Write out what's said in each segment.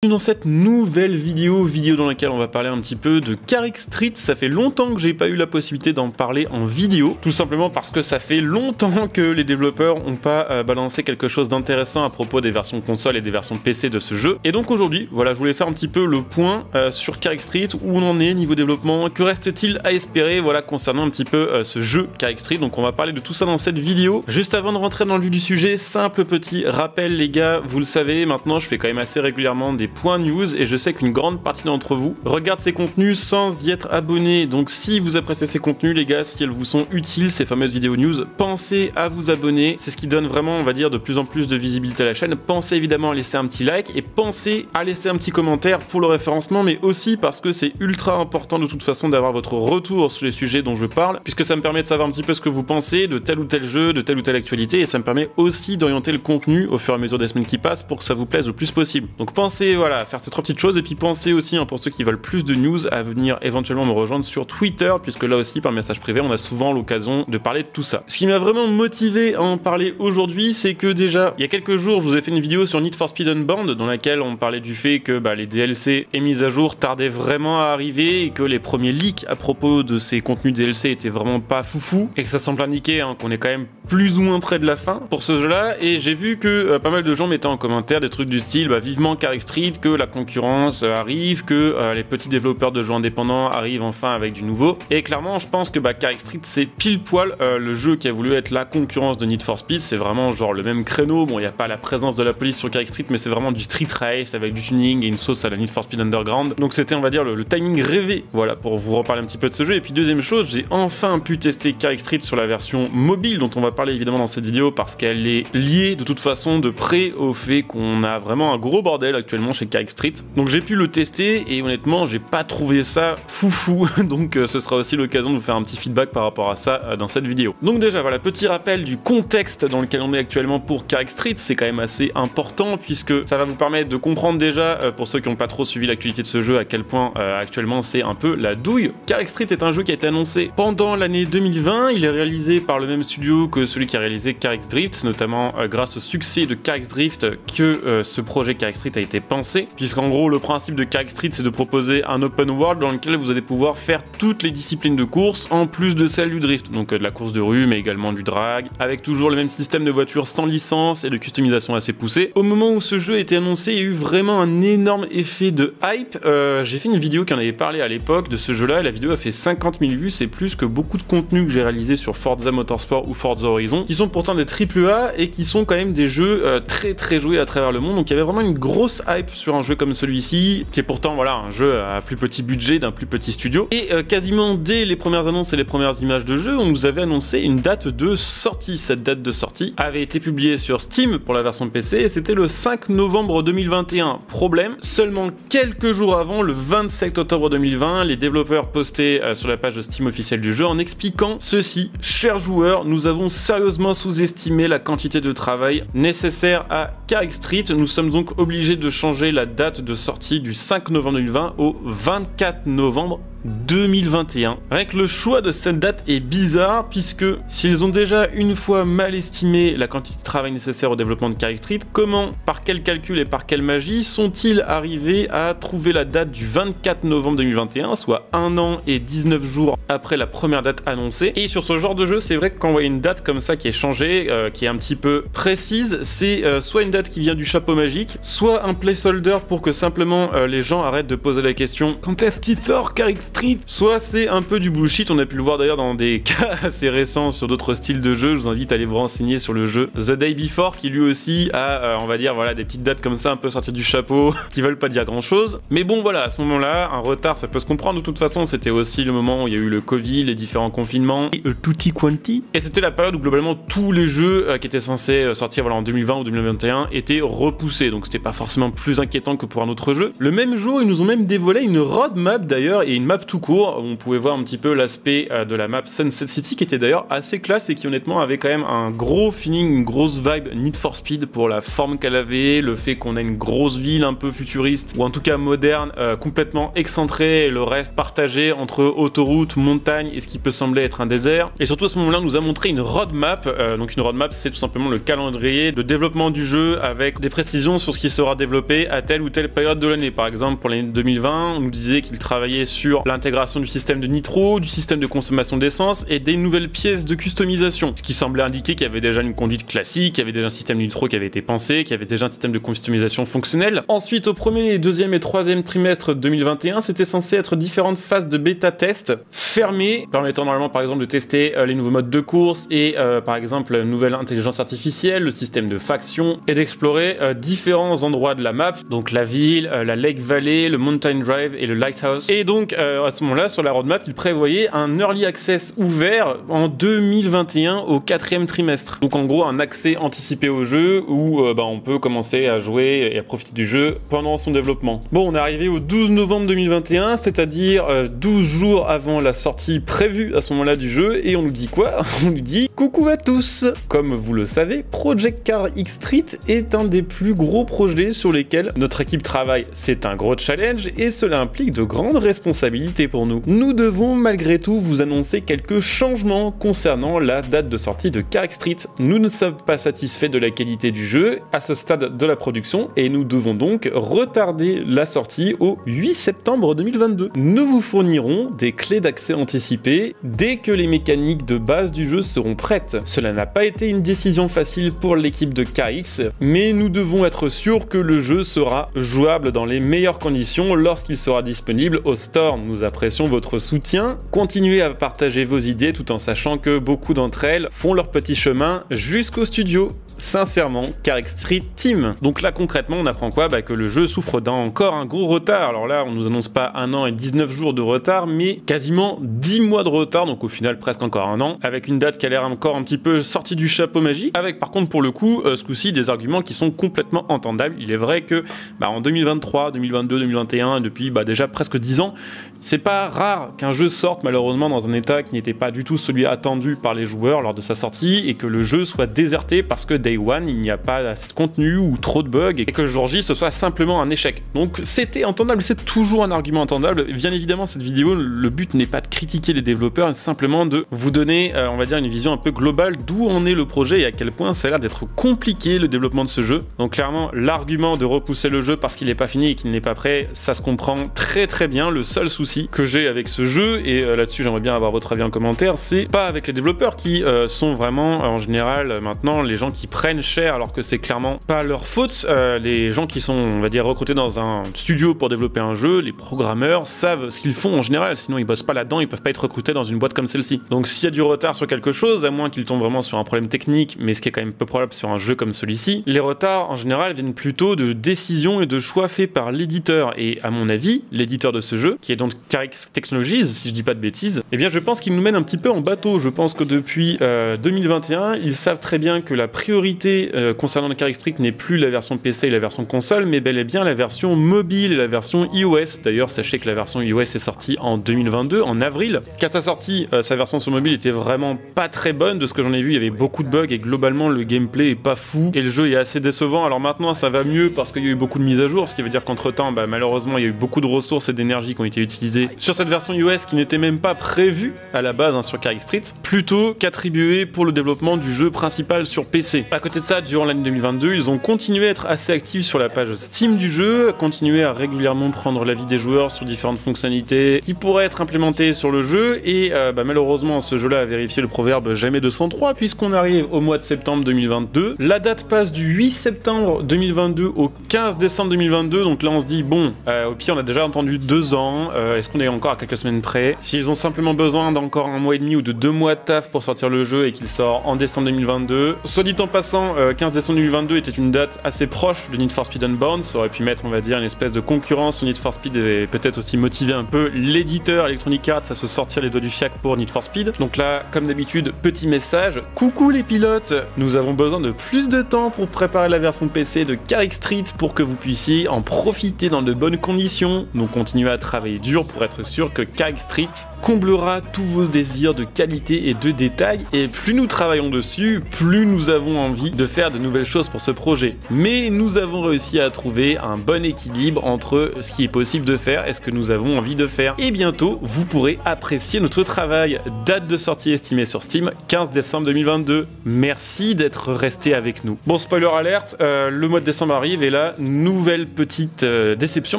Dans cette nouvelle vidéo dans laquelle on va parler un petit peu de Carrick Street. Ça fait longtemps que j'ai pas eu la possibilité d'en parler en vidéo, tout simplement parce que ça fait longtemps que les développeurs n'ont pas balancé quelque chose d'intéressant à propos des versions console et des versions PC de ce jeu. Et donc aujourd'hui, voilà, je voulais faire un petit peu le point sur Carrick Street, où on en est niveau développement, que reste-t-il à espérer, voilà, concernant un petit peu ce jeu Carrick Street. Donc on va parler de tout ça dans cette vidéo. Juste avant de rentrer dans le vif du sujet, simple petit rappel les gars, vous le savez, maintenant je fais quand même assez régulièrement des points news et je sais qu'une grande partie d'entre vous regarde ces contenus sans y être abonné. Donc si vous appréciez ces contenus les gars, si elles vous sont utiles, ces fameuses vidéos news, pensez à vous abonner. C'est ce qui donne vraiment, on va dire, de plus en plus de visibilité à la chaîne. Pensez évidemment à laisser un petit like et pensez à laisser un petit commentaire pour le référencement, mais aussi parce que c'est ultra important de toute façon d'avoir votre retour sur les sujets dont je parle, puisque ça me permet de savoir un petit peu ce que vous pensez de tel ou tel jeu, de telle ou telle actualité, et ça me permet aussi d'orienter le contenu au fur et à mesure des semaines qui passent pour que ça vous plaise le plus possible. Donc pensez, voilà, à faire ces trois petites choses, et puis pensez aussi, pour ceux qui veulent plus de news, à venir éventuellement me rejoindre sur Twitter, puisque là aussi par message privé on a souvent l'occasion de parler de tout ça. Ce qui m'a vraiment motivé à en parler aujourd'hui, c'est que déjà il y a quelques jours je vous ai fait une vidéo sur Need for Speed Unbound dans laquelle on parlait du fait que les DLC et mises à jour tardaient vraiment à arriver et que les premiers leaks à propos de ces contenus DLC étaient vraiment pas foufou et que ça semble indiquer qu'on est quand même plus ou moins près de la fin pour ce jeu là. Et j'ai vu que pas mal de gens mettaient en commentaire des trucs du style vivement Carrick Street, que la concurrence arrive, que les petits développeurs de jeux indépendants arrivent enfin avec du nouveau. Et clairement je pense que Carrick Street c'est pile poil le jeu qui a voulu être la concurrence de Need for Speed. C'est vraiment genre le même créneau. Bon, il n'y a pas la présence de la police sur Carrick Street, mais c'est vraiment du street race avec du tuning et une sauce à la Need for Speed Underground. Donc c'était, on va dire, le timing rêvé, voilà, pour vous reparler un petit peu de ce jeu. Et puis deuxième chose, j'ai enfin pu tester Carrick Street sur la version mobile, dont on va parler évidemment dans cette vidéo, parce qu'elle est liée de toute façon de près au fait qu'on a vraiment un gros bordel actuellement chez Carrick Street. Donc j'ai pu le tester et honnêtement j'ai pas trouvé ça foufou. Donc ce sera aussi l'occasion de vous faire un petit feedback par rapport à ça dans cette vidéo. Donc déjà voilà, petit rappel du contexte dans lequel on est actuellement pour Carrick Street. C'est quand même assez important puisque ça va vous permettre de comprendre déjà, pour ceux qui n'ont pas trop suivi l'actualité de ce jeu, à quel point actuellement c'est un peu la douille. Carrick Street est un jeu qui a été annoncé pendant l'année 2020. Il est réalisé par le même studio que celui qui a réalisé Carrick Drift, notamment grâce au succès de Carrick Drift que ce projet Carrick Street a été pensé, puisqu'en gros le principe de Carrick Street c'est de proposer un open world dans lequel vous allez pouvoir faire toutes les disciplines de course en plus de celle du drift, donc de la course de rue mais également du drag, avec toujours le même système de voitures sans licence et de customisation assez poussée. Au moment où ce jeu a été annoncé, il y a eu vraiment un énorme effet de hype. J'ai fait une vidéo qui en avait parlé à l'époque de ce jeu là, et la vidéo a fait 50 000 vues, c'est plus que beaucoup de contenus que j'ai réalisé sur Forza Motorsport ou Forza Horizon, qui sont pourtant des AAA et qui sont quand même des jeux très joués à travers le monde. Donc il y avait vraiment une grosse hype sur un jeu comme celui-ci, qui est pourtant voilà un jeu à plus petit budget d'un plus petit studio. Et quasiment dès les premières annonces et les premières images de jeu, on nous avait annoncé une date de sortie. Cette date de sortie avait été publiée sur Steam pour la version PC et c'était le 5 novembre 2021. Problème, seulement quelques jours avant, le 27 octobre 2020, les développeurs postaient sur la page de Steam officielle du jeu en expliquant ceci: chers joueurs, nous avons sérieusement sous-estimé la quantité de travail nécessaire à Carrick Street. Nous sommes donc obligés de changer la date de sortie du 5 novembre 2020 au 24 novembre 2021. Rien que le choix de cette date est bizarre, puisque s'ils ont déjà une fois mal estimé la quantité de travail nécessaire au développement de Carrick Street, comment, par quel calcul et par quelle magie sont-ils arrivés à trouver la date du 24 novembre 2021, soit 1 an et 19 jours après la première date annoncée? Et sur ce genre de jeu, c'est vrai que quand on voit une date comme ça qui est changée, qui est un petit peu précise, c'est soit une date qui vient du chapeau magique, soit un placeholder pour que simplement les gens arrêtent de poser la question quand est-ce qu'il sort Carrick Street, soit c'est un peu du bullshit. On a pu le voir d'ailleurs dans des cas assez récents sur d'autres styles de jeux. Je vous invite à aller vous renseigner sur le jeu The Day Before, qui lui aussi a on va dire voilà des petites dates comme ça un peu sorties du chapeau qui veulent pas dire grand chose. Mais bon voilà, à ce moment là un retard ça peut se comprendre. De toute façon c'était aussi le moment où il y a eu le Covid, les différents confinements et tutti quanti, et c'était la période où globalement tous les jeux qui étaient censés sortir voilà en 2020 ou 2021 étaient repoussés, donc c'était pas forcément plus inquiétant que pour un autre jeu. Le même jour ils nous ont même dévoilé une roadmap d'ailleurs, et une map tout court, où on pouvait voir un petit peu l'aspect de la map Sunset City, qui était d'ailleurs assez classe et qui honnêtement avait quand même un gros feeling, une grosse vibe Need for Speed pour la forme qu'elle avait, le fait qu'on a une grosse ville un peu futuriste, ou en tout cas moderne, complètement excentrée, et le reste partagé entre autoroute, montagne et ce qui peut sembler être un désert. Et surtout à ce moment-là, on nous a montré une roadmap. Donc une roadmap, c'est tout simplement le calendrier de développement du jeu avec des précisions sur ce qui sera développé à telle ou telle période de l'année. Par exemple, pour l'année 2020, on nous disait qu'il travaillait sur l'intégration du système de nitro, du système de consommation d'essence et des nouvelles pièces de customisation. Ce qui semblait indiquer qu'il y avait déjà une conduite classique, qu'il y avait déjà un système de nitro qui avait été pensé, qu'il y avait déjà un système de customisation fonctionnel. Ensuite, au premier, deuxième et troisième trimestre 2021, c'était censé être différentes phases de bêta test fermées, permettant normalement par exemple de tester les nouveaux modes de course et par exemple la nouvelle intelligence artificielle, le système de faction et d'explorer différents endroits de la map, donc la ville, la Lake Valley, le Mountain Drive et le Lighthouse. Et donc à ce moment-là, sur la roadmap, il prévoyait un early access ouvert en 2021 au 4e trimestre. Donc en gros un accès anticipé au jeu où on peut commencer à jouer et à profiter du jeu pendant son développement. Bon, on est arrivé au 12 novembre 2021, c'est-à-dire 12 jours avant la sortie prévue à ce moment-là du jeu, et on nous dit quoi? On nous dit coucou à tous. Comme vous le savez, Project Car X Street est un des plus gros projets sur lesquels notre équipe travaille. C'est un gros challenge et cela implique de grandes responsabilités pour nous. Nous devons malgré tout vous annoncer quelques changements concernant la date de sortie de Car X Street. Nous ne sommes pas satisfaits de la qualité du jeu à ce stade de la production et nous devons donc retarder la sortie au 8 septembre 2022. Nous vous fournirons des clés d'accès anticipées dès que les mécaniques de base du jeu seront prêtes. Cela n'a pas été une décision facile pour l'équipe de KX, mais nous devons être sûrs que le jeu sera jouable dans les meilleures conditions lorsqu'il sera disponible au store. Nous apprécions votre soutien. Continuez à partager vos idées tout en sachant que beaucoup d'entre elles font leur petit chemin jusqu'au studio. Sincèrement, Car X Street Team. Donc là concrètement on apprend quoi? Que le jeu souffre d'encore un gros retard. Alors là on nous annonce pas 1 an et 19 jours de retard, mais quasiment 10 mois de retard, donc au final presque encore 1 an, avec une date qui a l'air encore un petit peu sortie du chapeau magique, avec par contre pour le coup ce coup-ci des arguments qui sont complètement entendables. Il est vrai que en 2023, 2022, 2021, depuis déjà presque 10 ans, c'est pas rare qu'un jeu sorte malheureusement dans un état qui n'était pas du tout celui attendu par les joueurs lors de sa sortie, et que le jeu soit déserté parce que Day One, il n'y a pas assez de contenu ou trop de bugs, et que le jour J ce soit simplement un échec. Donc c'était entendable, c'est toujours un argument entendable. Bien évidemment cette vidéo, le but n'est pas de critiquer les développeurs, c'est simplement de vous donner on va dire une vision un peu globale d'où en est le projet et à quel point ça a l'air d'être compliqué le développement de ce jeu. Donc clairement l'argument de repousser le jeu parce qu'il n'est pas fini et qu'il n'est pas prêt, ça se comprend très très bien. Le seul souci que j'ai avec ce jeu, et là-dessus j'aimerais bien avoir votre avis en commentaire, c'est pas avec les développeurs qui sont vraiment en général maintenant les gens qui prennent cher alors que c'est clairement pas leur faute. Les gens qui sont on va dire recrutés dans un studio pour développer un jeu, les programmeurs savent ce qu'ils font en général, sinon ils bossent pas là-dedans, ils peuvent pas être recrutés dans une boîte comme celle-ci. Donc s'il y a du retard sur quelque chose, à moins qu'ils tombent vraiment sur un problème technique, mais ce qui est quand même peu probable sur un jeu comme celui-ci, les retards en général viennent plutôt de décisions et de choix faits par l'éditeur. Et à mon avis, l'éditeur de ce jeu, qui est donc Car X Technologies, si je dis pas de bêtises, eh bien je pense qu'il nous mène un petit peu en bateau. Je pense que depuis 2021, ils savent très bien que la priorité concernant le Car X Street n'est plus la version PC et la version console, mais bel et bien la version mobile et la version iOS. D'ailleurs, sachez que la version iOS est sortie en 2022, en avril. Qu'à sa sortie, sa version sur mobile était vraiment pas très bonne. De ce que j'en ai vu, il y avait beaucoup de bugs et globalement le gameplay est pas fou et le jeu est assez décevant. Alors maintenant ça va mieux parce qu'il y a eu beaucoup de mises à jour, ce qui veut dire qu'entre temps malheureusement il y a eu beaucoup de ressources et d'énergie qui ont été utilisées sur cette version iOS qui n'était même pas prévue à la base sur Car X Street, plutôt qu'attribuée pour le développement du jeu principal sur PC. À côté de ça, durant l'année 2022, ils ont continué à être assez actifs sur la page Steam du jeu, continué à régulièrement prendre l'avis des joueurs sur différentes fonctionnalités qui pourraient être implémentées sur le jeu, et malheureusement ce jeu-là a vérifié le proverbe jamais 203 puisqu'on arrive au mois de septembre 2022. La date passe du 8 septembre 2022 au 15 décembre 2022, donc là on se dit bon, au pire on a déjà entendu 2 ans, est-ce qu'on est encore à quelques semaines près? S'ils ont simplement besoin d'encore 1 mois et demi ou de 2 mois de taf pour sortir le jeu et qu'il sort en décembre 2022, soit dit en passant, 15 décembre 2022 était une date assez proche de Need for Speed Unbound, ça aurait pu mettre on va dire une espèce de concurrence sur Need for Speed et peut-être aussi motiver un peu l'éditeur Electronic Arts à se sortir les doigts du fiac pour Need for Speed. Donc là, comme d'habitude, petit message, coucou les pilotes, nous avons besoin de plus de temps pour préparer la version PC de Car X Street pour que vous puissiez en profiter dans de bonnes conditions. Donc continuez à travailler dur pour être sûr que Carrick Street comblera tous vos désirs de qualité et de détail, et plus nous travaillons dessus, plus nous avons envie de faire de nouvelles choses pour ce projet. Mais nous avons réussi à trouver un bon équilibre entre ce qui est possible de faire et ce que nous avons envie de faire. Et bientôt, vous pourrez apprécier notre travail. Date de sortie estimée sur Steam, 15 décembre 2022. Merci d'être resté avec nous. Bon, spoiler alerte, le mois de décembre arrive et là, nouvelle petite déception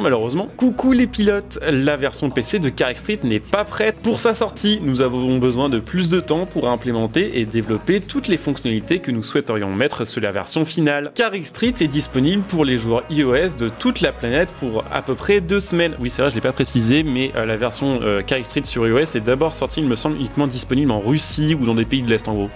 malheureusement. Coucou les pilotes, la version PC de Carrick Street n'est pas prête pour sa sortie. Nous avons besoin de plus de temps pour implémenter et développer toutes les fonctionnalités que nous souhaiterions mettre sur la version finale. Carrick Street est disponible pour les joueurs iOS de toute la planète pour à peu près 2 semaines. Oui, c'est vrai, je l'ai pas précisé, mais la version Carrick Street sur iOS est d'abord sortie, il me semble, uniquement disponible en Russie ou dans des pays de l'Est en gros.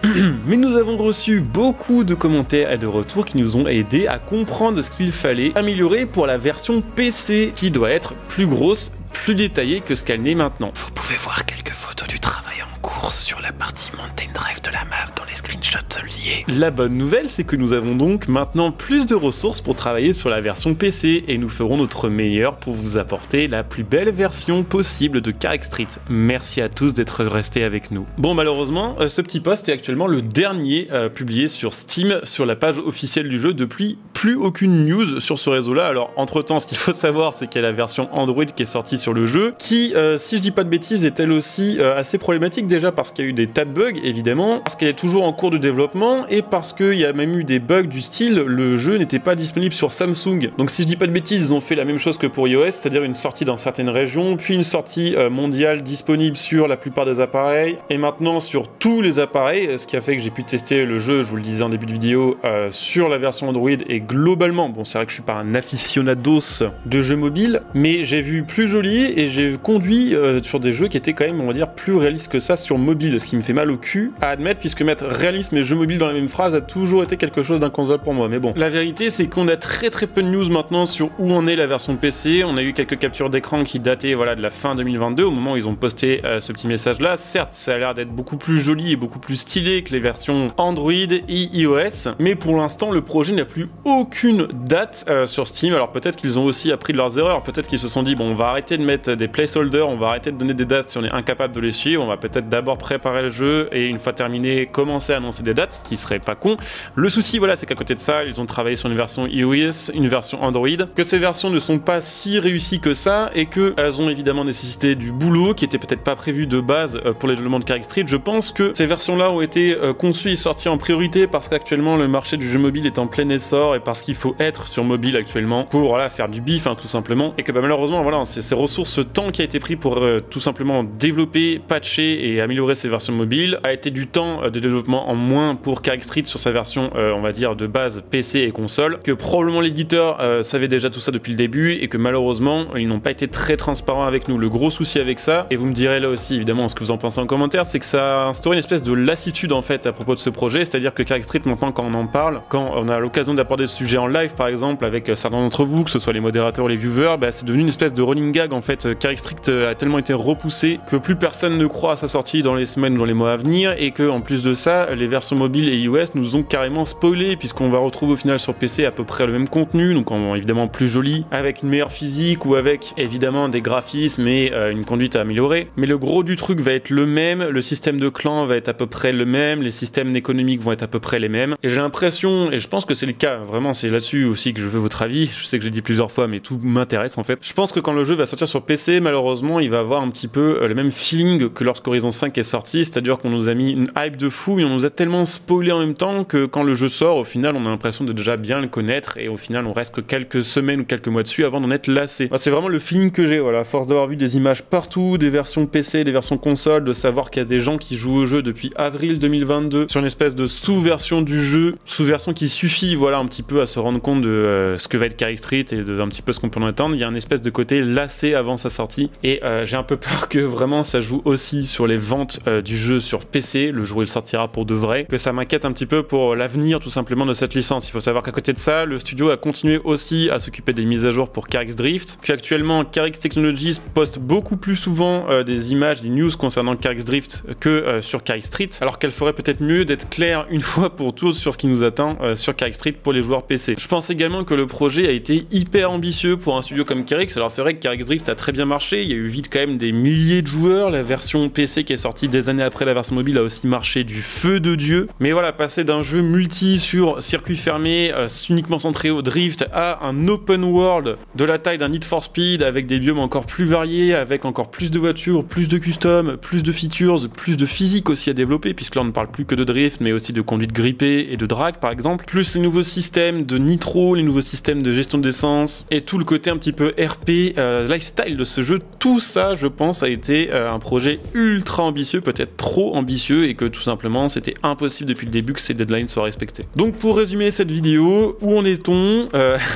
Mais nous avons reçu beaucoup de commentaires et de retours qui nous ont aidés à comprendre ce qu'il fallait améliorer pour la version PC, qui doit être plus grosse, plus détaillée que ce qu'elle n'est maintenant. Vous pouvez voir quelques photos du travail en cours sur la partie Mountain Drive de la map dans les screenshots liés. La bonne nouvelle, c'est que nous avons donc maintenant plus de ressources pour travailler sur la version PC et nous ferons notre meilleur pour vous apporter la plus belle version possible de Carrick Street. Merci à tous d'être restés avec nous. Bon, malheureusement, ce petit post est actuellement le dernier publié sur Steam, sur la page officielle du jeu, depuis plus aucune news sur ce réseau-là. Alors, entre-temps, ce qu'il faut savoir, c'est qu'il y a la version Android qui est sortie sur le jeu, qui, si je dis pas de bêtises, est elle aussi assez problématique, déjà parce qu'il y a eu des tas de bugs, évidemment, parce qu'elle est toujours en cours de développement, et parce qu'il y a même eu des bugs du style, le jeu n'était pas disponible sur Samsung. Donc si je dis pas de bêtises, ils ont fait la même chose que pour iOS, c'est-à-dire une sortie dans certaines régions, puis une sortie mondiale disponible sur la plupart des appareils, et maintenant sur tous les appareils, ce qui a fait que j'ai pu tester le jeu, je vous le disais en début de vidéo, sur la version Android, et globalement, bon, c'est vrai que je suis pas un aficionados de jeux mobiles, mais j'ai vu plus joli, et j'ai conduit sur des jeux qui étaient quand même, on va dire, plus réalistes que ça sur mobile, ce qui me fait mal au cul à admettre, puisque mettre réalisme et jeux mobiles dans la même phrase a toujours été quelque chose d'inconcevable pour moi. Mais bon, la vérité, c'est qu'on a très peu de news maintenant sur où en est la version PC. On a eu quelques captures d'écran qui dataient, voilà, de la fin 2022, au moment où ils ont posté ce petit message-là. Certes, ça a l'air d'être beaucoup plus joli et beaucoup plus stylé que les versions Android et iOS, mais pour l'instant, le projet n'a plus aucune date sur Steam. Alors peut-être qu'ils ont aussi appris de leurs erreurs, peut-être qu'ils se sont dit, bon, on va arrêter de mettre des placeholders, on va arrêter de donner des dates si on est incapable de les suivre, on va peut-être d'abord préparer le jeu et une fois terminé, commencer à annoncer des dates, ce qui serait pas con. Le souci, voilà, c'est qu'à côté de ça, ils ont travaillé sur une version iOS, une version Android, que ces versions ne sont pas si réussies que ça, et qu'elles ont évidemment nécessité du boulot qui était peut-être pas prévu de base pour les développements de Carrick Street. Je pense que ces versions-là ont été conçues et sorties en priorité parce qu'actuellement le marché du jeu mobile est en plein essor et parce qu'il faut être sur mobile actuellement pour, voilà, faire du bif, hein, tout simplement, et que malheureusement, voilà, c'est ces ressources, ce temps qui a été pris pour tout simplement développer, patcher et améliorer ces versions mobiles a été du temps de développement en moins pour Carrick Street sur sa version, on va dire, de base PC et console, que probablement l'éditeur savait déjà tout ça depuis le début et que malheureusement ils n'ont pas été très transparents avec nous. Le gros souci avec ça, et vous me direz là aussi évidemment ce que vous en pensez en commentaire, c'est que ça a instauré une espèce de lassitude en fait à propos de ce projet, c'est-à-dire que Carrick Street maintenant, quand on en parle, quand on a l'occasion d'aborder ce sujet en live par exemple avec certains d'entre vous, que ce soit les modérateurs ou les viewers, bah, c'est devenu une espèce de running gag en fait. Carrick Street a tellement été repoussé que plus personne ne croit à sa sortie dans les semaines ou dans les mois à venir, et que en plus de ça, les versions mobiles et iOS nous ont carrément spoilé, puisqu'on va retrouver au final sur PC à peu près le même contenu, donc évidemment plus joli, avec une meilleure physique ou avec évidemment des graphismes et une conduite à améliorer, mais le gros du truc va être le même, le système de clan va être à peu près le même, les systèmes économiques vont être à peu près les mêmes, et j'ai l'impression, et je pense que c'est le cas, vraiment c'est là-dessus aussi que je veux votre avis, je sais que je l'ai dit plusieurs fois mais tout m'intéresse en fait, je pense que quand le jeu va sortir sur PC, malheureusement il va avoir un petit peu le même feeling que lorsqu'Horizon 5 est sorti, c'est-à-dire qu'on nous a mis une hype de fou et on nous a tellement spoilé en même temps que quand le jeu sort, au final on a l'impression de déjà bien le connaître et au final on reste que quelques semaines ou quelques mois dessus avant d'en être lassé. C'est vraiment le feeling que j'ai, voilà, à force d'avoir vu des images partout, des versions PC, des versions console, de savoir qu'il y a des gens qui jouent au jeu depuis avril 2022 sur une espèce de sous-version du jeu, sous-version qui suffit, voilà, un petit peu à se rendre compte de ce que va être Carrick Street et de un petit peu ce qu'on peut en attendre. Il y a une espèce de côté lassé avant sa sortie et j'ai un peu peur que vraiment ça joue aussi aussi sur les ventes du jeu sur PC, le jour où il sortira pour de vrai, que ça m'inquiète un petit peu pour l'avenir tout simplement de cette licence. Il faut savoir qu'à côté de ça, le studio a continué aussi à s'occuper des mises à jour pour Carex Drift, qu'actuellement Carex Technologies poste beaucoup plus souvent des images, des news concernant Carex Drift que sur Carex Street, alors qu'elle ferait peut-être mieux d'être claire une fois pour toutes sur ce qui nous attend sur Carex Street pour les joueurs PC. Je pense également que le projet a été hyper ambitieux pour un studio comme Carex. Alors c'est vrai que Carex Drift a très bien marché, il y a eu vite quand même des milliers de joueurs, la version PC qui est sortie des années après la version mobile a aussi marché du feu de Dieu, mais voilà, passer d'un jeu multi sur circuit fermé uniquement centré au drift à un open world de la taille d'un Need for Speed avec des biomes encore plus variés, avec encore plus de voitures, plus de custom, plus de features, plus de physique aussi à développer, puisque là on ne parle plus que de drift mais aussi de conduite grippée et de drag par exemple, plus les nouveaux systèmes de nitro, les nouveaux systèmes de gestion d'essence et tout le côté un petit peu RP, lifestyle de ce jeu. Tout ça je pense a été un projet ultra ambitieux, peut-être trop ambitieux, et que tout simplement c'était impossible depuis le début que ces deadlines soient respectées. Donc pour résumer cette vidéo, où en est-on?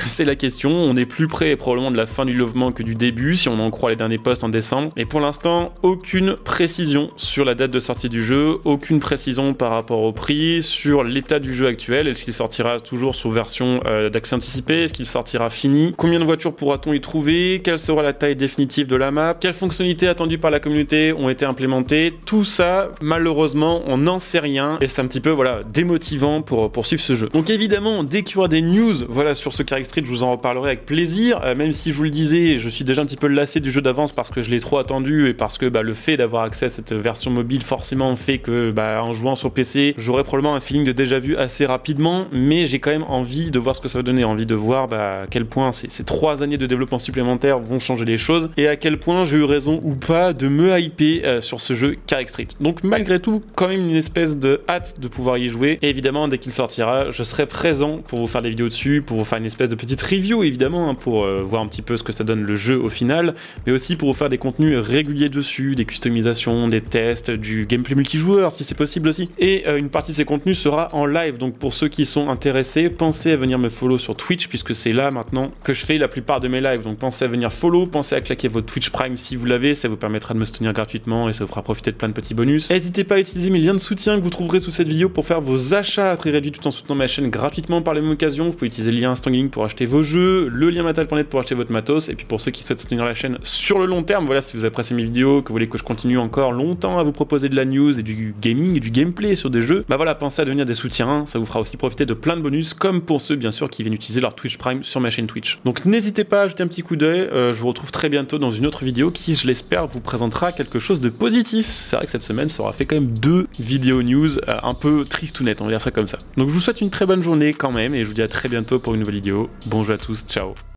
C'est la question. On est plus près probablement de la fin du développement que du début si on en croit les derniers posts en décembre, et pour l'instant aucune précision sur la date de sortie du jeu, aucune précision par rapport au prix, sur l'état du jeu actuel. Est-ce qu'il sortira toujours sous version d'accès anticipé? Est-ce qu'il sortira fini? Combien de voitures pourra-t-on y trouver? Quelle sera la taille définitive de la map? Quelles fonctionnalités attendues par la communauté ont été implémentées? Tout ça, malheureusement, on n'en sait rien, et c'est un petit peu voilà, démotivant pour poursuivre ce jeu. Donc évidemment, dès qu'il y aura des news voilà, sur ce Carex Street, je vous en reparlerai avec plaisir, même si je vous le disais, je suis déjà un petit peu lassé du jeu d'avance parce que je l'ai trop attendu, et parce que le fait d'avoir accès à cette version mobile forcément fait que en jouant sur PC, j'aurai probablement un feeling de déjà vu assez rapidement, mais j'ai quand même envie de voir ce que ça va donner, envie de voir à quel point ces 3 années de développement supplémentaires vont changer les choses, et à quel point j'ai eu raison ou pas de me hyper sur ce jeu Carex Street. Donc malgré tout, quand même une espèce de hâte de pouvoir y jouer, et évidemment dès qu'il sortira, je serai présent pour vous faire des vidéos dessus, pour vous faire une espèce de petite review évidemment, pour voir un petit peu ce que ça donne le jeu au final, mais aussi pour vous faire des contenus réguliers dessus, des customisations, des tests, du gameplay multijoueur si c'est possible aussi, et une partie de ces contenus sera en live. Donc pour ceux qui sont intéressés, pensez à venir me follow sur Twitch, puisque c'est là maintenant que je fais la plupart de mes lives. Donc pensez à venir follow, pensez à claquer votre Twitch Prime si vous l'avez, ça vous permettra de me soutenir gratuitement et ça vous fera profiter de plein de petits bonus. N'hésitez pas à utiliser mes liens de soutien que vous trouverez sous cette vidéo pour faire vos achats à prix réduit tout en soutenant ma chaîne gratuitement par la même occasion. Vous pouvez utiliser le lien Instant Gaming pour acheter vos jeux, le lien Matal.net pour acheter votre matos, et puis pour ceux qui souhaitent soutenir la chaîne sur le long terme, voilà, si vous appréciez mes vidéos, que vous voulez que je continue encore longtemps à vous proposer de la news et du gaming et du gameplay sur des jeux, voilà, pensez à devenir des soutiens, ça vous fera aussi profiter de plein de bonus, comme pour ceux bien sûr qui viennent utiliser leur Twitch Prime sur ma chaîne Twitch. Donc n'hésitez pas à jeter un petit coup d'œil, je vous retrouve très bientôt dans une autre vidéo qui, je l'espère, vous présentera quelque chose de positif. C'est vrai que cette semaine, ça aura fait quand même 2 vidéos news un peu tristounettes, on va dire ça comme ça. Donc je vous souhaite une très bonne journée quand même, et je vous dis à très bientôt pour une nouvelle vidéo. Bonjour à tous, ciao.